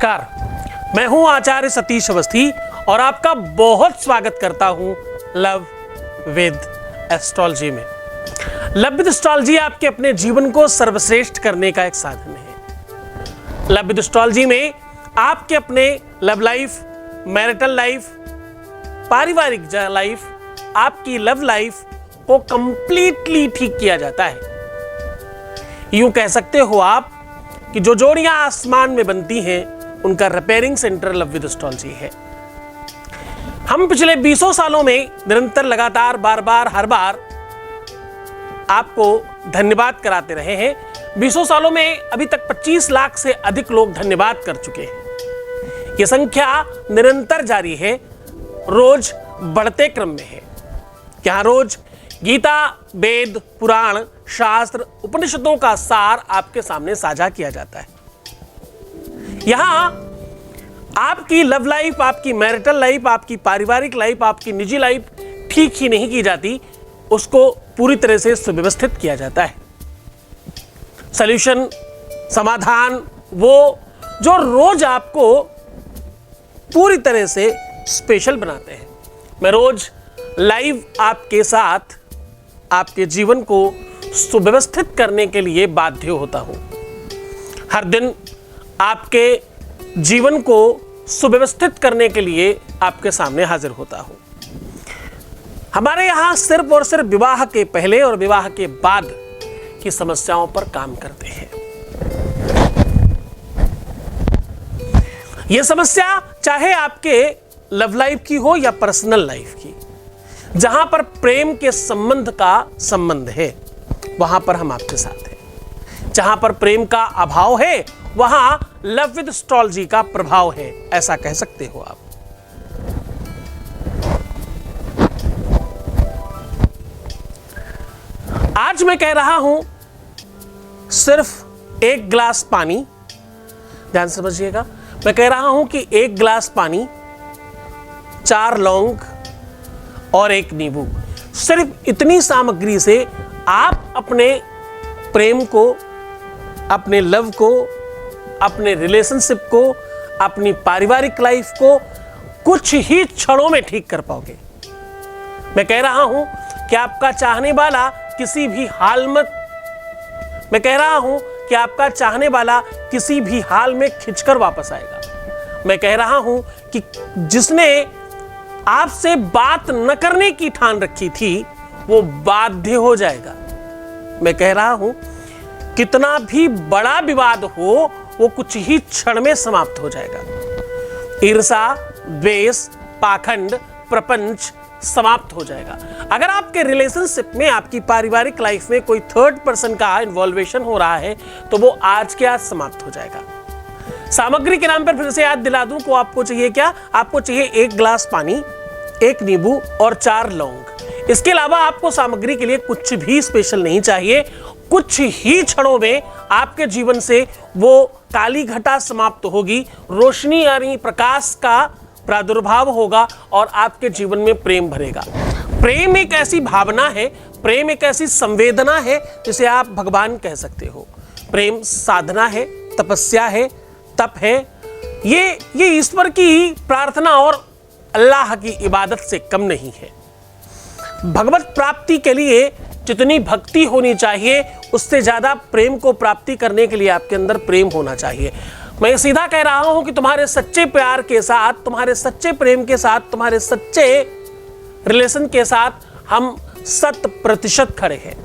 नमस्कार, मैं हूं आचार्य सतीश अवस्थी और आपका बहुत स्वागत करता हूं लव विद एस्ट्रोलॉजी में। लव विद एस्ट्रोलॉजी आपके अपने जीवन को सर्वश्रेष्ठ करने का एक साधन है। लव विद एस्ट्रोलॉजी में आपके अपने लव लाइफ, मैरिटल लाइफ, पारिवारिक लाइफ, आपकी लव लाइफ को कंप्लीटली ठीक किया जाता है। यूं कह सकते हो आप कि जो जोड़ियां आसमान में बनती हैं उनका repairing centre love with astrology है। हम पिछले 20 सालों में निरंतर लगातार बार हर बार आपको धन्यवाद कराते रहे हैं। 20 सालों में अभी तक 25 लाख से अधिक लोग धन्यवाद कर चुके हैं। यह संख्या निरंतर जारी है, रोज बढ़ते क्रम में है। यहाँ रोज गीता, वेद, पुराण, शास्त्र, उपनिषदों का सार आपके सामने साझा किया जाता है। यहां आपकी लव लाइफ, आपकी मैरिटल लाइफ, आपकी पारिवारिक लाइफ, आपकी निजी लाइफ ठीक ही नहीं की जाती, उसको पूरी तरह से सुव्यवस्थित किया जाता है। सॉल्यूशन, समाधान, वो जो रोज आपको पूरी तरह से स्पेशल बनाते हैं। मैं रोज लाइव आपके साथ आपके जीवन को सुव्यवस्थित करने के लिए बाध्य होता हूं। हर दिन आपके जीवन को सुव्यवस्थित करने के लिए आपके सामने हाजिर होता हूं। हमारे यहां सिर्फ और सिर्फ विवाह के पहले और विवाह के बाद की समस्याओं पर काम करते हैं। यह समस्या चाहे आपके लव लाइफ की हो या पर्सनल लाइफ की, जहां पर प्रेम के संबंध का संबंध है वहां पर हम आपके साथ हैं। जहां पर प्रेम का अभाव है वहां लव विद एस्ट्रोलॉजी का प्रभाव है, ऐसा कह सकते हो आप। आज मैं कह रहा हूं सिर्फ एक गिलास पानी, ध्यान समझिएगा, मैं कह रहा हूं कि एक गिलास पानी, 4 लौंग और 1 नींबू, सिर्फ इतनी सामग्री से आप अपने प्रेम को, अपने लव को, अपने रिलेशनशिप को, अपनी पारिवारिक लाइफ को कुछ ही क्षणों में ठीक कर पाओगे। मैं कह रहा हूं कि आपका चाहने वाला किसी भी हाल में, मैं कह रहा हूं कि आपका चाहने वाला किसी भी हाल में खिंचकर वापस आएगा। मैं कह रहा हूं कि जिसने आपसे बात न करने की ठान रखी थी वो बाध्य हो जाएगा। मैं कह रहा हूं कितना भी बड़ा विवाद हो वो कुछ ही क्षण में समाप्त हो जाएगा। ईर्षा, द्वेष, पाखंड, प्रपंच समाप्त हो जाएगा। अगर आपके रिलेशनशिप में, आपकी पारिवारिक लाइफ में कोई थर्ड पर्सन का इन्वॉल्वेशन हो रहा है तो वो आज के आज समाप्त हो जाएगा। सामग्री के नाम पर फिर से याद दिला दूं को आपको चाहिए क्या? आपको चाहिए 1 गिलास पानी, 1 नींबू और 4 लौंग। इसके अलावा आपको सामग्री के लिए कुछ भी स्पेशल नहीं चाहिए। कुछ ही क्षणों में आपके जीवन से वो काली घटा समाप्त होगी, रोशनी यानी प्रकाश का प्रादुर्भाव होगा और आपके जीवन में प्रेम भरेगा। प्रेम एक ऐसी भावना है, प्रेम एक ऐसी संवेदना है जिसे आप भगवान कह सकते हो। प्रेम साधना है, तपस्या है, तप है। ये ईश्वर की प्रार्थना और अल्लाह की इबादत से कम नहीं है। भगवत प्राप्ति के लिए जितनी भक्ति होनी चाहिए उससे ज्यादा प्रेम को प्राप्ति करने के लिए आपके अंदर प्रेम होना चाहिए। मैं सीधा कह रहा हूं कि तुम्हारे सच्चे प्यार के साथ, तुम्हारे सच्चे प्रेम के साथ, तुम्हारे सच्चे रिलेशन के साथ हम 100% खड़े हैं।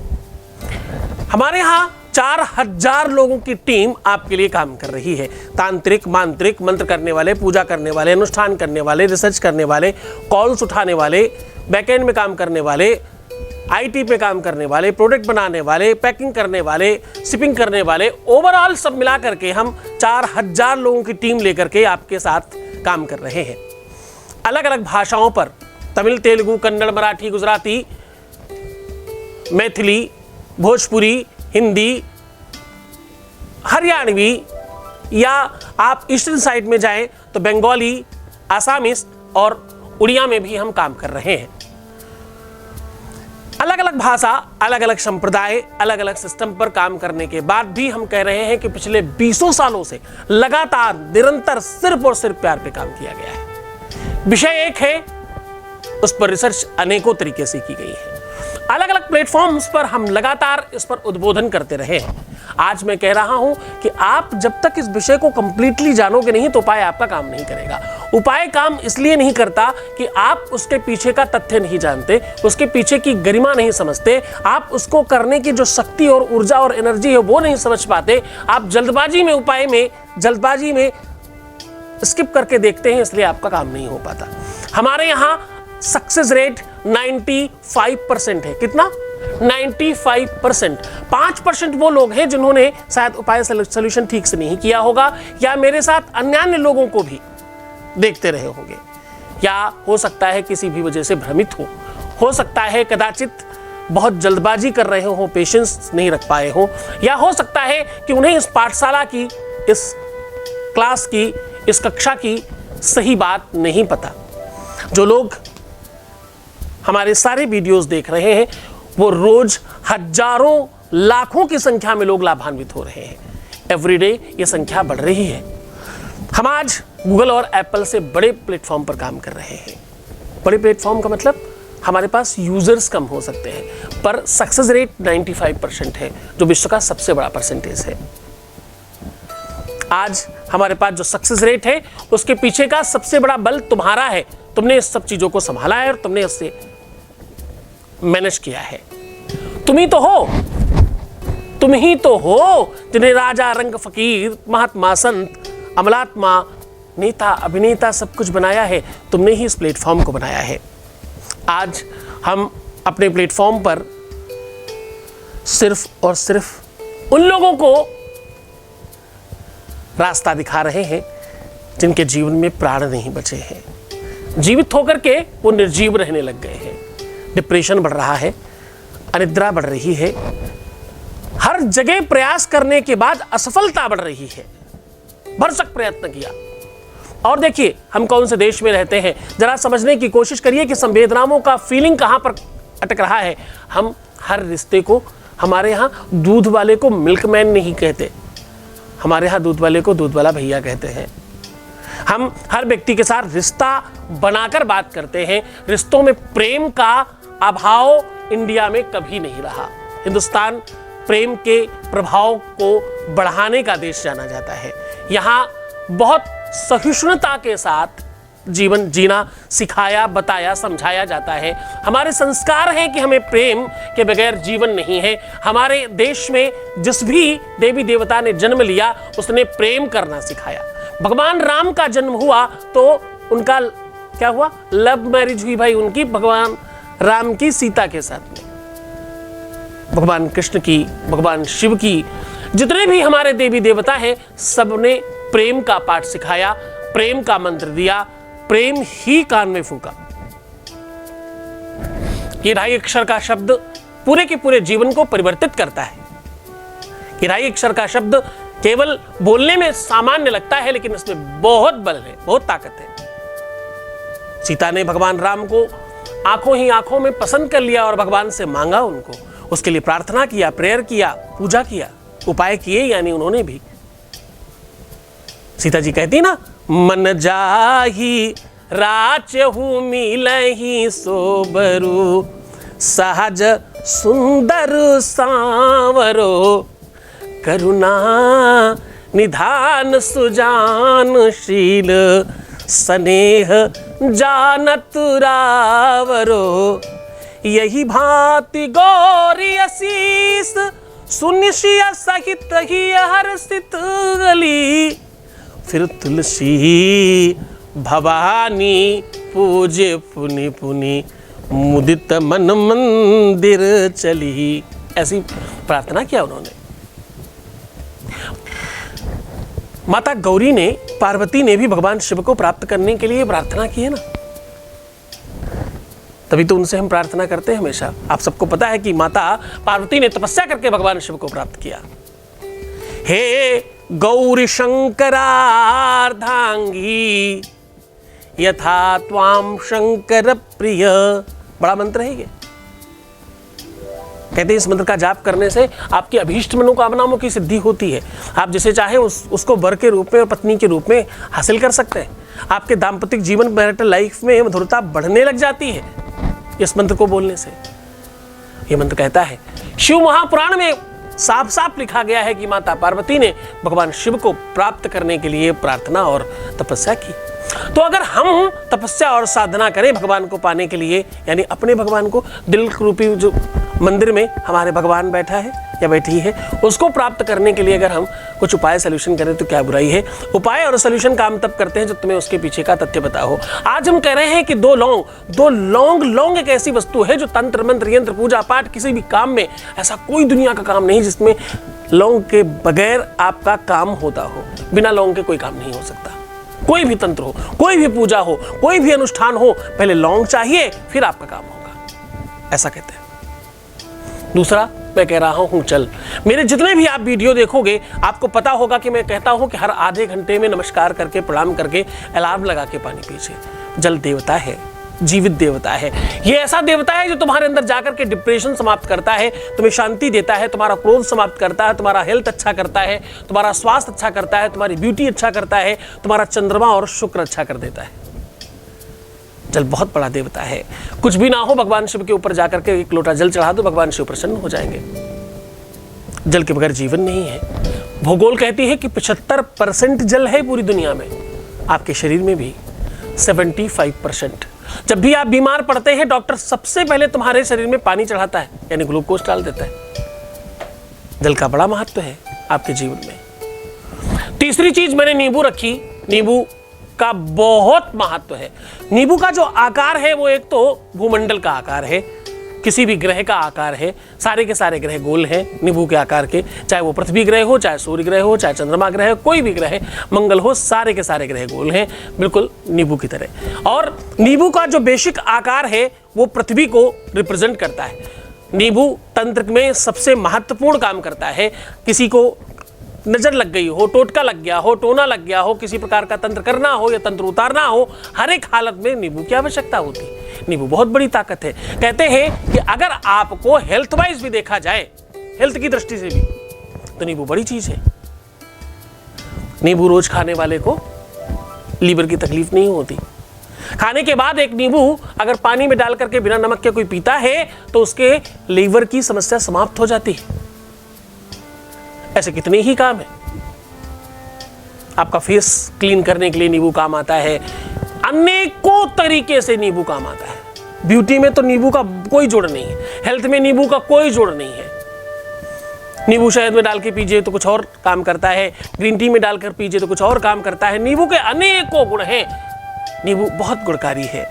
हमारे यहां 4000 लोगों की टीम आपके लिए काम कर रही है। तांत्रिक, मांत्रिक, मंत्र करने वाले, पूजा करने वाले, अनुष्ठान करने वाले, रिसर्च करने वाले, कॉल्स उठाने वाले, बैकएंड में काम करने वाले, आईटी पे काम करने वाले, प्रोडक्ट बनाने वाले, पैकिंग करने वाले, शिपिंग करने वाले, ओवरऑल सब मिला करके हम 4000 लोगों की टीम लेकर के आपके साथ काम कर रहे हैं। अलग अलग भाषाओं पर, तमिल, तेलुगु, कन्नड़, मराठी, गुजराती, मैथिली, भोजपुरी, हिंदी, हरियाणवी, या आप ईस्टर्न साइड में जाएं तो बंगाली, आसामीज और उड़िया में भी हम काम कर रहे हैं। अलग अलग भाषा, अलग अलग संप्रदाय, अलग अलग सिस्टम पर काम करने के बाद भी हम कह रहे हैं कि पिछले 20 सालों से लगातार निरंतर सिर्फ और सिर्फ प्यार पे काम किया गया है। विषय एक है, उस पर रिसर्च अनेकों तरीके से की गई है। अलग अलग प्लेटफॉर्म्स पर हम लगातार इस पर उद्बोधन करते रहे हैं। आज मैं कह रहा हूं कि आप जब तक इस विषय को कंप्लीटली जानोगे नहीं तो उपाय आपका काम नहीं करेगा। उपाय काम इसलिए नहीं करता कि आप उसके पीछे का तथ्य नहीं जानते, उसके पीछे की गरिमा नहीं समझते, आप उसको करने की जो शक्ति और ऊर्जा और एनर्जी है वो नहीं समझ पाते। आप जल्दबाजी में उपाय में जल्दबाजी में स्किप करके देखते हैं, इसलिए आपका काम नहीं हो पाता। हमारे यहाँ सक्सेस रेट 95% है। कितना? 95%। 5% वो लोग हैं जिन्होंने शायद उपाय सोल्यूशन ठीक से नहीं किया होगा, या मेरे साथ अन्य लोगों को भी देखते रहे होंगे, या हो सकता है किसी भी वजह से भ्रमित हो सकता है कदाचित बहुत जल्दबाजी कर रहे हो, पेशेंस नहीं रख पाए हो, या हो सकता है कि उन्हें इस पाठशाला की, इस क्लास की, इस कक्षा की सही बात नहीं पता। जो लोग हमारे सारे वीडियोस देख रहे हैं वो रोज हजारों लाखों की संख्या में लोग लाभान्वित हो रहे हैं। एवरीडे ये संख्या बढ़ रही है। हम आज गूगल और एप्पल से बड़े प्लेटफॉर्म पर काम कर रहे हैं। बड़े प्लेटफॉर्म का मतलब हमारे पास यूजर्स कम हो सकते हैं, पर सक्सेस रेट 95% है, जो विश्व का सबसे बड़ा परसेंटेज है। आज हमारे पास जो सक्सेस रेट है उसके पीछे का सबसे बड़ा बल तुम्हारा है। तुमने इस सब चीजों को संभाला है और तुमने इससे मैनेज किया है। तुम ही तो हो जिन्हें राजा, रंग, फकीर, महात्मा, संत, अमलात्मा, नेता, अभिनेता सब कुछ बनाया है। तुमने ही इस प्लेटफॉर्म को बनाया है। आज हम अपने प्लेटफॉर्म पर सिर्फ और सिर्फ उन लोगों को रास्ता दिखा रहे हैं जिनके जीवन में प्राण नहीं बचे हैं। जीवित होकर के वो निर्जीव रहने लग गए हैं। डिप्रेशन बढ़ रहा है, अनिद्रा बढ़ रही है, हर जगह प्रयास करने के बाद असफलता बढ़ रही है। भरसक प्रयत्न किया, और देखिए हम कौन से देश में रहते हैं, जरा समझने की कोशिश करिए कि संवेदनाओं का फीलिंग कहां पर अटक रहा है। हम हर रिश्ते को, हमारे यहाँ दूध वाले को मिल्कमैन नहीं कहते, हमारे यहाँ दूध वाले को दूध वाला भैया कहते हैं। हम हर व्यक्ति के साथ रिश्ता बनाकर बात करते हैं। रिश्तों में प्रेम का अभाव इंडिया में कभी नहीं रहा। हिंदुस्तान प्रेम के प्रभाव को बढ़ाने का देश जाना जाता है। यहाँ बहुत सहिष्णुता के साथ जीवन जीना सिखाया, बताया, समझाया जाता है। हमारे संस्कार हैं कि हमें प्रेम के बगैर जीवन नहीं है। हमारे देश में जिस भी देवी देवता ने जन्म लिया उसने प्रेम करना सिखाया। भगवान राम का जन्म हुआ तो उनका क्या हुआ? लव मैरिज हुई भाई उनकी, भगवान राम की सीता के साथ में। भगवान कृष्ण की, भगवान शिव की, जितने भी हमारे देवी देवता हैं सबने प्रेम का पाठ सिखाया, प्रेम का मंत्र दिया, प्रेम ही कान में फूका। ये 2.5 अक्षर का शब्द पूरे के पूरे जीवन को परिवर्तित करता है। ये 2.5 अक्षर का शब्द केवल बोलने में सामान्य लगता है, लेकिन इसमें बहुत बल है, बहुत ताकत है। सीता ने भगवान राम को आंखों ही आंखों में पसंद कर लिया और भगवान से मांगा उनको, उसके लिए प्रार्थना किया, प्रेयर किया, पूजा किया, उपाय किए, यानी उन्होंने भी। सीता जी कहती ना, मन जाही राचहु मिलहि सोबरु, सहज सुंदर सांवरो, करुणा निधान सुजानशील, स्नेह जानत रावरो, यही भांति गौरी असीस, सुनिशिया सहित ही हर्षित गली, फिर तुलसी भवानी पूजे पुनि पुनि, मुदित मन मंदिर चली। ऐसी प्रार्थना किया उन्होंने। माता गौरी ने, पार्वती ने भी भगवान शिव को प्राप्त करने के लिए प्रार्थना की है ना, तभी तो उनसे हम प्रार्थना करते हैं हमेशा। आप सबको पता है कि माता पार्वती ने तपस्या करके भगवान शिव को प्राप्त किया। हे गौरी शंकरार्धांगी, यथा त्वाम शंकर प्रिय, बड़ा मंत्र है ये। कहते हैं इस मंत्र का जाप करने से आपकी अभीष्ट मनोकामनाओं की सिद्धि होती है। आप जिसे चाहे उसको वर के रूप में और पत्नी के रूप में हासिल कर सकते हैं। आपके दाम्पतिक जीवन, मैरिटल लाइफ में मधुरता बढ़ने लग जाती है इस मंत्र को बोलने से। यह मंत्र कहता है, शिव महापुराण में साफ साफ लिखा गया है कि माता पार्वती ने भगवान शिव को प्राप्त करने के लिए प्रार्थना और तपस्या की। तो अगर हम तपस्या और साधना करें भगवान को पाने के लिए, यानी अपने भगवान को, दिल रूपी जो मंदिर में हमारे भगवान बैठा है या बैठी है, उसको प्राप्त करने के लिए अगर हम कुछ उपाय सोल्यूशन करें तो क्या बुराई है। उपाय और सोल्यूशन काम तब करते हैं जब तुम्हें उसके पीछे का तथ्य पता हो। आज हम कह रहे हैं कि दो लौंग एक ऐसी वस्तु है जो तंत्र मंत्र यंत्र पूजा पाठ किसी भी काम में, ऐसा कोई दुनिया का काम नहीं जिसमें लौंग के बगैर आपका काम होता हो। बिना लौंग के कोई काम नहीं हो सकता। कोई भी तंत्र हो, कोई भी पूजा हो, कोई भी अनुष्ठान हो, पहले लौंग चाहिए, फिर आपका काम होगा, ऐसा कहते हैं। दूसरा, मैं कह रहा हूं चल। मेरे जितने भी आप वीडियो देखोगे आपको पता होगा कि मैं कहता हूं कि हर आधे घंटे में नमस्कार करके, प्रणाम करके, अलार्म लगा के पानी पीजिए। जल देवता है, जीवित देवता है। ये ऐसा देवता है जो तुम्हारे अंदर जाकर के डिप्रेशन समाप्त करता है, तुम्हें शांति देता है, तुम्हारा क्रोध समाप्त करता है, तुम्हारा हेल्थ अच्छा करता है, तुम्हारा स्वास्थ्य अच्छा करता है, तुम्हारी ब्यूटी अच्छा करता है, तुम्हारा चंद्रमा और शुक्र अच्छा कर देता है। जल बहुत बड़ा देवता है। कुछ भी ना हो, भगवान शिव के ऊपर जाकर के एक लोटा जल चढ़ा दो, भगवान शिव प्रसन्न हो जाएंगे। जल के बगैर जीवन नहीं है। भूगोल कहती है कि 75% जल है पूरी दुनिया में, आपके शरीर में भी 75%। जब भी आप बीमार पड़ते हैं, डॉक्टर सबसे पहले तुम्हारे शरीर में पानी चढ़ाता है, यानी ग्लूकोज डाल देता है। जल का बड़ा महत्व है आपके जीवन में। तीसरी चीज मैंने नींबू रखी। नींबू का बहुत महत्व है। नींबू का जो आकार है वो एक तो भूमंडल का आकार है, किसी भी ग्रह का आकार है। सारे के सारे ग्रह गोल हैं नींबू के आकार के, चाहे वो पृथ्वी ग्रह हो, चाहे सूर्य ग्रह हो, चाहे चंद्रमा ग्रह हो, कोई भी ग्रह, मंगल हो, सारे के सारे ग्रह गोल हैं, बिल्कुल नींबू की तरह। और नींबू का जो बेसिक आकार है वो पृथ्वी को रिप्रेजेंट करता है। नींबू तंत्र में सबसे महत्वपूर्ण काम करता है। किसी को नजर लग गई हो, टोटका लग गया हो, टोना लग गया हो, किसी प्रकार का तंत्र करना हो या तंत्र उतारना हो, हर एक हालत में नींबू की आवश्यकता होती है। नींबू बहुत बड़ी ताकत है। कहते हैं कि अगर आपको हेल्थ वाइज भी देखा जाए, हेल्थ की दृष्टि से भी, तो नींबू बड़ी चीज है। नींबू रोज खाने वाले को लीवर की तकलीफ नहीं होती। खाने के बाद एक नींबू अगर पानी में डाल करके बिना नमक के कोई पीता है तो उसके लीवर की समस्या समाप्त हो जाती है। ऐसे कितने ही काम है। आपका फेस क्लीन करने के लिए नींबू काम आता है। अनेकों तरीके से नींबू काम आता है। ब्यूटी में तो नींबू का कोई जोड़ नहीं है, हेल्थ में नींबू का कोई जोड़ नहीं है। नींबू शहद में डाल के पीजिए तो कुछ और काम करता है, ग्रीन टी में डालकर पीजिए तो कुछ और काम करता है। नींबू के अनेकों गुण हैं। नींबू बहुत गुणकारी है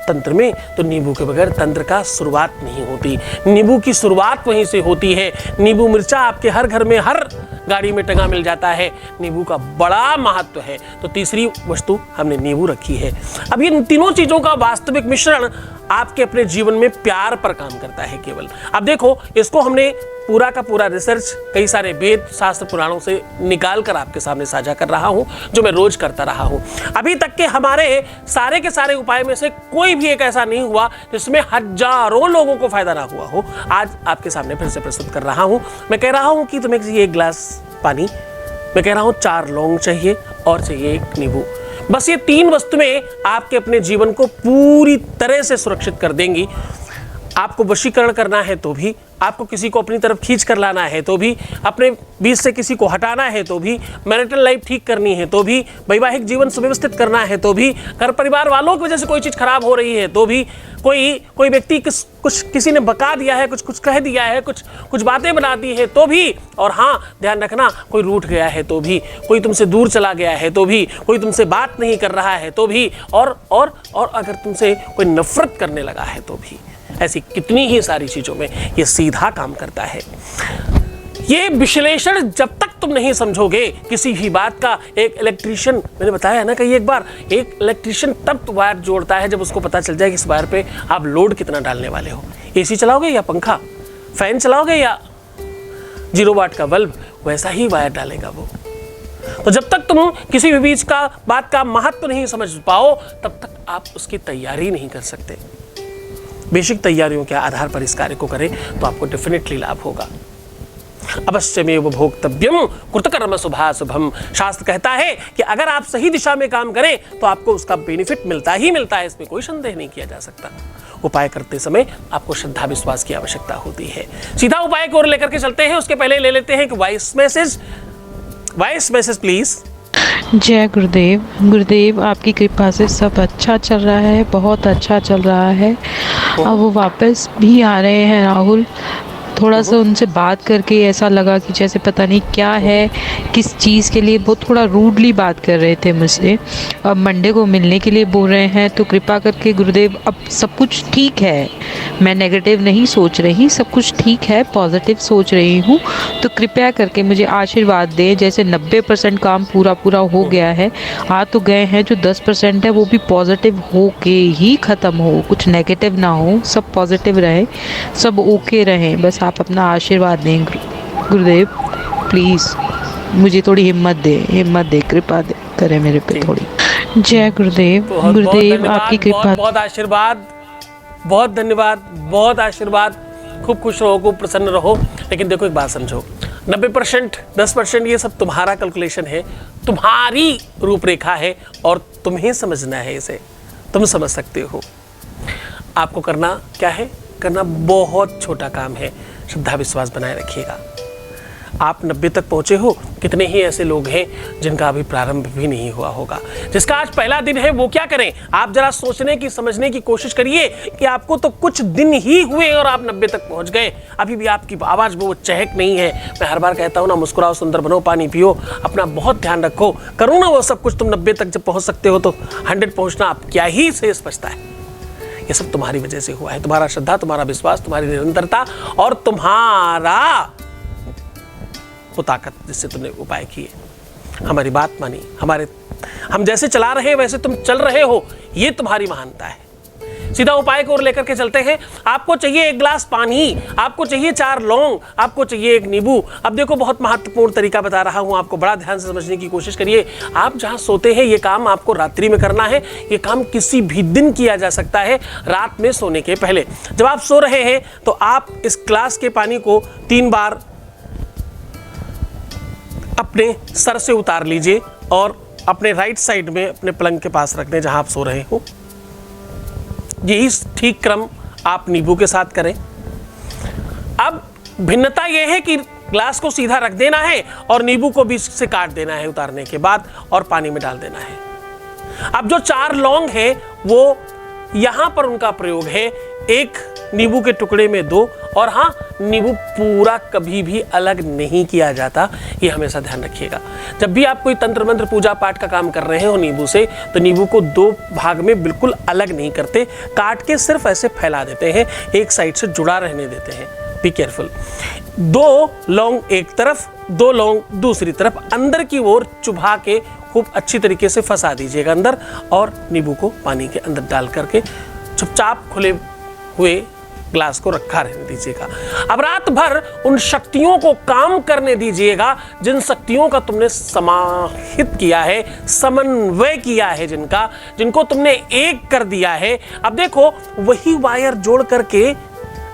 तंत्र में। तो नींबू के बगैर तंत्र का शुरुआत नहीं होती। नींबू की शुरुआत वहीं से होती है। नींबू मिर्चा आपके हर घर में, हर गाड़ी में टंगा मिल जाता है। नींबू का बड़ा महत्व है। तो तीसरी वस्तु हमने नींबू रखी है। अब इन तीनों चीजों का वास्तविक मिश्रण आपके अपने जीवन में प्यार पर काम करता है केवल। अब देखो, इसको हमने पूरा का पूरा रिसर्च कई सारे वेद शास्त्र पुराणों से निकाल कर आपके सामने साझा कर रहा हूं, जो मैं रोज करता रहा हूं। अभी तक के हमारे सारे के सारे उपाय में से कोई भी एक ऐसा नहीं हुआ जिसमें हजारों लोगों को फायदा ना हुआ हो। आज आपके सामने फिर से प्रस्तुत कर रहा हूं। मैं कह रहा हूं कि तुम्हें चाहिए 1 गिलास पानी, मैं कह रहा हूं 4 लौंग चाहिए और चाहिए 1 नींबू। बस ये 3 वस्तुएं आपके अपने जीवन को पूरी तरह से सुरक्षित कर देंगी। आपको वशीकरण करना है तो भी, आपको किसी को अपनी तरफ खींच कर लाना है तो भी, अपने बीच से किसी को हटाना है तो भी, मैरिटल लाइफ ठीक करनी है तो भी, वैवाहिक जीवन सुव्यवस्थित करना है तो भी, घर परिवार वालों की वजह से कोई चीज़ खराब हो रही है तो भी, कोई व्यक्ति किसी ने बका दिया है, कुछ कह दिया है, कुछ बातें बना दी है तो भी, और हाँ ध्यान रखना, कोई रूठ गया है तो भी, कोई तुमसे दूर चला गया है तो भी, कोई तुमसे बात नहीं कर रहा है तो भी, और अगर तुमसे कोई नफरत करने लगा है तो भी, ऐसी कितनी ही सारी चीजों में ये सीधा काम करता है। ये विश्लेषण जब तक तुम नहीं समझोगे किसी भी बात का, एक इलेक्ट्रीशियन, मैंने बताया ना कई एक बार, एक इलेक्ट्रीशियन तब वायर जोड़ता है जब उसको पता चल जाए कि इस वायर पे आप लोड कितना डालने वाले हो। एसी चलाओगे या पंखा, फैन चलाओगे या 0 वाट का बल्ब, वैसा ही वायर डालेगा वो। तो जब तक तुम किसी भी बीच का बात का महत्व नहीं समझ पाओ तब तक आप उसकी तैयारी नहीं कर सकते। बेसिक तैयारियों के आधार पर इस कार्य को करें तो आपको डेफिनेटली लाभ होगा। अवश्यमेव भोक्तव्यम कृतकर्म शुभाशुभम। शास्त्र कहता है कि अगर आप सही दिशा में काम करें तो आपको उसका बेनिफिट मिलता ही मिलता है, इसमें कोई संदेह नहीं किया जा सकता। उपाय करते समय आपको श्रद्धा विश्वास की आवश्यकता होती है। सीधा उपाय की ओर लेकर के चलते हैं, उसके पहले ले लेते हैं कि वॉइस मैसेज प्लीज। जय गुरुदेव। गुरुदेव आपकी कृपा से सब अच्छा चल रहा है, बहुत अच्छा चल रहा है। अब वो वापस भी आ रहे हैं राहुल। थोड़ा सा उनसे बात करके ऐसा लगा कि जैसे पता नहीं क्या है, किस चीज़ के लिए वो थोड़ा रूडली बात कर रहे थे मुझसे। अब मंडे को मिलने के लिए बोल रहे हैं, तो कृपा करके गुरुदेव अब सब कुछ ठीक है, मैं नेगेटिव नहीं सोच रही, सब कुछ ठीक है, पॉजिटिव सोच रही हूँ। तो कृपया करके मुझे आशीर्वाद दें। जैसे 90% काम पूरा हो गया है, आ तो गए हैं, जो 10% है वो भी पॉजिटिव हो के ही ख़त्म हो, कुछ नेगेटिव ना हो, सब पॉजिटिव रहे, सब ओके रहें। बस आप अपना आशीर्वाद दें गुरुदेव, प्लीज़ मुझे थोड़ी हिम्मत दे, कृपा दे करें मेरे पे थोड़ी। जय गुरुदेव। गुरुदेव आपकी कृपा। बहुत आशीर्वाद, बहुत धन्यवाद, बहुत आशीर्वाद। खूब खुश रहो, खूब प्रसन्न रहो। लेकिन देखो एक बात समझो, 90% 10% ये सब तुम्हारा कैलकुलेशन है, तुम्हारी रूपरेखा है और तुम्हें समझना है, इसे तुम समझ सकते हो। आपको करना क्या है? करना बहुत छोटा काम है। श्रद्धा विश्वास बनाए रखिएगा। आप 90 तक पहुंचे हो, कितने ही ऐसे लोग हैं जिनका अभी प्रारंभ भी नहीं हुआ होगा। जिसका आज पहला दिन है वो क्या करें? आप जरा सोचने की, समझने की कोशिश करिए कि आपको तो कुछ दिन ही हुए और आप 90 तक पहुंच गए। अभी भी आपकी आवाज़ वो चहक नहीं है। मैं हर बार कहता हूँ ना, मुस्कुराओ, सुंदर बनो, पानी पियो, अपना बहुत ध्यान रखो, करो ना वो सब कुछ। तुम 90 तक जब पहुँच सकते हो तो 100 पहुँचना आप क्या ही शेष बचता है। ये सब तुम्हारी वजह से हुआ है। तुम्हारा श्रद्धा, तुम्हारा विश्वास, तुम्हारी निरंतरता और तुम्हारा वो ताकत जिससे तुमने उपाय किए, हमारी बात मानी, हम जैसे चला रहे हैं वैसे तुम चल रहे हो, ये तुम्हारी महानता है। सीधा उपाय को और लेकर के चलते हैं। आपको चाहिए 1 गिलास पानी, आपको चाहिए 4 लौंग, आपको चाहिए 1 नींबू। अब देखो बहुत महत्वपूर्ण तरीका बता रहा हूं आपको, बड़ा ध्यान से समझने की कोशिश करिए। आप जहां सोते हैं ये काम आपको रात्रि में करना है। ये काम किसी भी दिन किया जा सकता है, रात में सोने के पहले। जब आप सो रहे हैं तो आप इस गिलास के पानी को 3 बार अपने सर से उतार लीजिए और अपने राइट साइड में अपने पलंग के पास रख दें जहां आप सो रहे हो। यही ठीक क्रम आप नींबू के साथ करें। अब भिन्नता यह है कि ग्लास को सीधा रख देना है और नींबू को बीच से काट देना है उतारने के बाद और पानी में डाल देना है। अब जो 4 लौंग है वो यहां पर उनका प्रयोग है, 1 नींबू के टुकड़े में 2। और हाँ, नींबू पूरा कभी भी अलग नहीं किया जाता, ये हमेशा ध्यान रखिएगा। जब भी आप कोई तंत्र मंत्र पूजा पाठ का काम कर रहे हो नींबू से, तो नींबू को 2 भाग में बिल्कुल अलग नहीं करते, काट के सिर्फ ऐसे फैला देते हैं, एक साइड से जुड़ा रहने देते हैं। Be careful. 2 लौंग एक तरफ, 2 लौंग दूसरी तरफ, अंदर की ओर चुभा के खूब अच्छी तरीके से फंसा दीजिएगा अंदर और नींबू को पानी के अंदर डाल करके चुपचाप खुले हुए ग्लास को रखा रहने दीजिएगा। अब रात भर उन शक्तियों को काम करने दीजिएगा जिन शक्तियों का तुमने समाहित किया है, समन्वय किया है, जिनको तुमने एक कर दिया है। अब देखो वही वायर जोड़ करके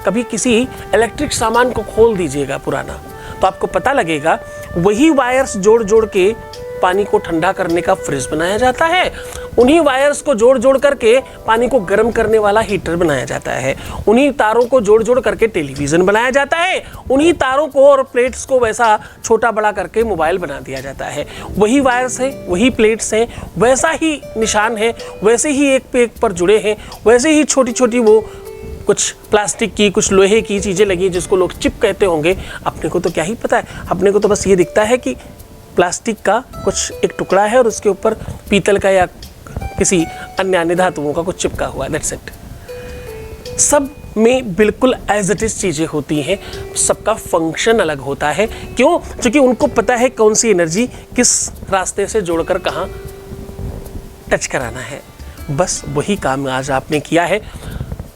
कभी किसी इलेक्ट्रिक सामान को खोल दीजिएगा पुराना, तो आपको पता लगेगा वही वायर्स जोड़ के पानी को ठंडा करने का फ्रिज बनाया जाता है। उन्हीं वायर्स को जोड़ करके पानी को गर्म करने वाला हीटर बनाया जाता है। उन्हीं तारों को जोड़ करके टेलीविज़न बनाया जाता है। उन्हीं तारों को और प्लेट्स को वैसा छोटा बड़ा करके मोबाइल बना दिया जाता है। वही वायर्स हैं, वही प्लेट्स हैं, वैसा ही निशान है, वैसे ही एक पे एक पर जुड़े हैं, वैसे ही छोटी छोटी वो कुछ प्लास्टिक की, कुछ लोहे की चीज़ें लगी जिसको लोग चिप कहते होंगे। अपने को तो क्या ही पता है, अपने को तो बस ये दिखता है कि प्लास्टिक का कुछ एक टुकड़ा है और उसके ऊपर पीतल का या किसी अन्य धातुओं का कुछ चिपका हुआ है, दैट्स इट। सब में बिल्कुल एज इट इज चीज़ें होती हैं, सबका फंक्शन अलग होता है। क्यों? क्योंकि उनको पता है कौन सी एनर्जी किस रास्ते से जोड़कर कहाँ टच कराना है। बस वही काम आज आपने किया है।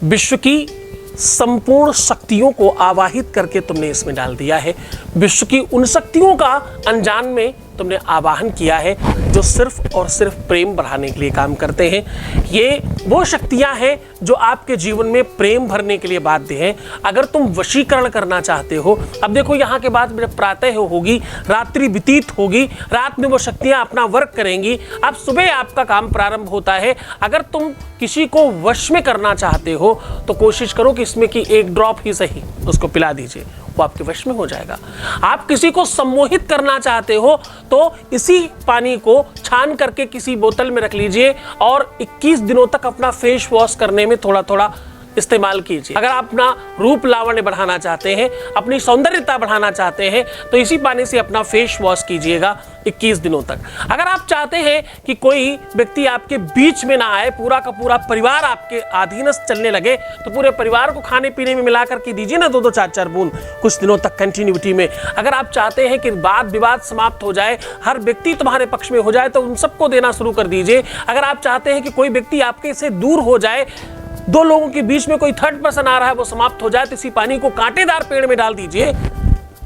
विश्व की संपूर्ण शक्तियों को आवाहित करके तुमने इसमें डाल दिया है। विश्व की उन शक्तियों का अनजान में तुमने आवाहन किया है जो सिर्फ और सिर्फ प्रेम बढ़ाने के लिए काम करते हैं। ये वो शक्तियां हैं जो आपके जीवन में प्रेम भरने के लिए बाध्य हैं। अगर तुम वशीकरण करना चाहते हो, अब देखो यहाँ के बाद प्रातः होगी, रात्रि व्यतीत होगी, रात में वो शक्तियां अपना वर्क करेंगी, अब सुबह आपका काम प्रारंभ होता है। अगर तुम किसी को वश में करना चाहते हो तो कोशिश करो कि इसमें की एक ड्रॉप ही सही उसको पिला दीजिए, वो आपके वश में हो जाएगा। आप किसी को सम्मोहित करना चाहते हो तो इसी पानी को छान करके किसी बोतल में रख लीजिए और 21 दिनों तक अपना फेस वॉश करने में थोड़ा थोड़ा इस्तेमाल कीजिए। अगर आप अपना रूप लावण्य बढ़ाना चाहते हैं, अपनी सौंदर्यता बढ़ाना चाहते हैं तो इसी पानी से अपना फेस वॉश कीजिएगा 21 दिनों तक। अगर आप चाहते हैं कि कोई व्यक्ति आपके बीच में ना आए, पूरा का पूरा परिवार आपके अधीनस्थ चलने लगे, तो पूरे परिवार को खाने पीने में मिला करके दीजिए ना 2-2 4-4 बूंद कुछ दिनों तक कंटिन्यूटी में। अगर आप चाहते हैं कि वाद विवाद समाप्त हो जाए, हर व्यक्ति तुम्हारे पक्ष में हो जाए, तो उन सबको देना शुरू कर दीजिए। अगर आप चाहते हैं कि कोई व्यक्ति आपके से दूर हो जाए, 2 लोगों के बीच में कोई थर्ड पर्सन आ रहा है वो समाप्त हो जाए, तो इसी पानी को कांटेदार पेड़ में डाल दीजिए।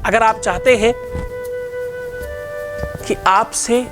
अगर आप चाहते हैं कि आपसे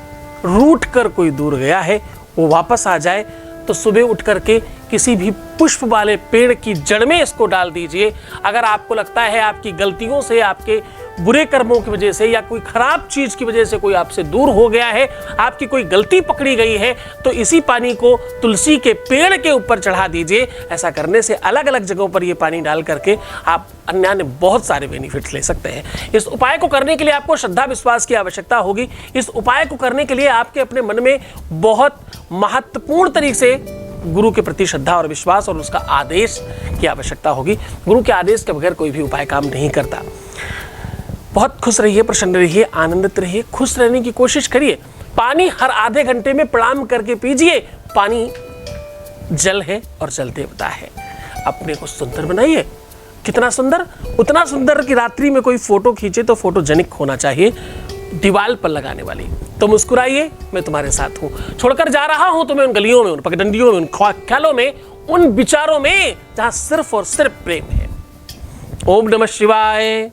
रूठ कर कोई दूर गया है वो वापस आ जाए, तो सुबह उठ करके किसी भी पुष्प वाले पेड़ की जड़ में इसको डाल दीजिए। अगर आपको लगता है आपकी गलतियों से, आपके बुरे कर्मों की वजह से या कोई खराब चीज की वजह से कोई आपसे दूर हो गया है, आपकी कोई गलती पकड़ी गई है, तो इसी पानी को तुलसी के पेड़ के ऊपर चढ़ा दीजिए। ऐसा करने से अलग अलग जगहों पर ये पानी डाल करके आप अन्य बहुत सारे बेनिफिट्स ले सकते हैं। इस उपाय को करने के लिए आपको श्रद्धा विश्वास की आवश्यकता होगी। इस उपाय को करने के लिए आपके अपने मन में बहुत महत्वपूर्ण तरीके से गुरु के प्रति श्रद्धा और विश्वास और उसका आदेश की आवश्यकता होगी। गुरु के आदेश के बगैर कोई भी उपाय काम नहीं करता। बहुत खुश रहिए, प्रसन्न रहिए, आनंदित रहिए, खुश रहने की कोशिश करिए। पानी हर आधे घंटे में प्रणाम करके पीजिए। पानी जल है और जल देवता है। अपने को सुंदर बनाइए। कितना सुंदर? उतना सुंदर कि रात्रि में कोई फोटो खींचे तो फोटोजेनिक होना चाहिए, दीवार पर लगाने वाली। तो मुस्कुराइए, मैं तुम्हारे साथ हूं। छोड़कर जा रहा हूं तुम्हें उन गलियों में, उन पगडंडियों में, उन ख्यालों में, उन विचारों में जहां सिर्फ और सिर्फ प्रेम है। ओम नमः शिवाय।